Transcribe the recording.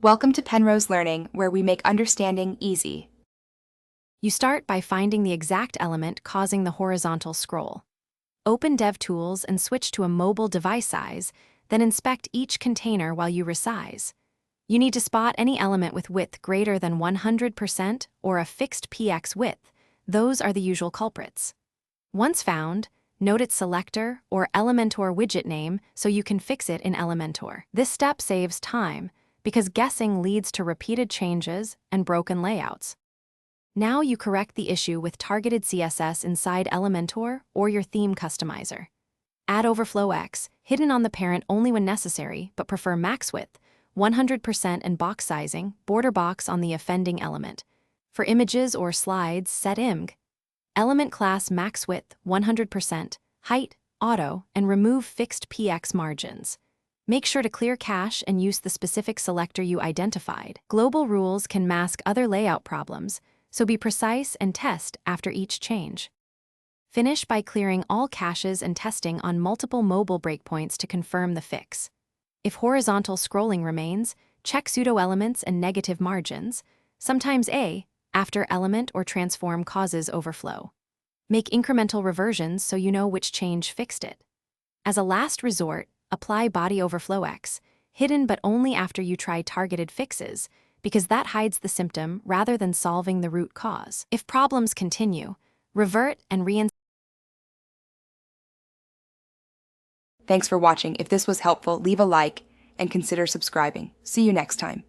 Welcome to Penrose Learning, where we make understanding easy. You start by finding the exact element causing the horizontal scroll. Open DevTools and switch to a mobile device size, then inspect each container while you resize. You need to spot any element with width greater than 100% or a fixed px width. Those are the usual culprits. Once found, note its selector or Elementor widget name so you can fix it in Elementor. This step saves time, because guessing leads to repeated changes and broken layouts. Now you correct the issue with targeted CSS inside Elementor or your theme customizer. Add Overflow X, hidden on the parent only when necessary, but prefer max width, 100% and box sizing, border box on the offending element. For images or slides, set img. Element class max width, 100%, height, auto, and remove fixed px margins. Make sure to clear cache and use the specific selector you identified. Global rules can mask other layout problems, so be precise and test after each change. Finish by clearing all caches and testing on multiple mobile breakpoints to confirm the fix. If horizontal scrolling remains, check pseudo-elements and negative margins, sometimes A, after element or transform causes overflow. Make incremental reversions so you know which change fixed it. As a last resort, apply body overflow X, hidden but only after you try targeted fixes, because that hides the symptom rather than solving the root cause. If problems continue, revert and reinsert. Thanks for watching. If this was helpful, leave a like and consider subscribing. See you next time.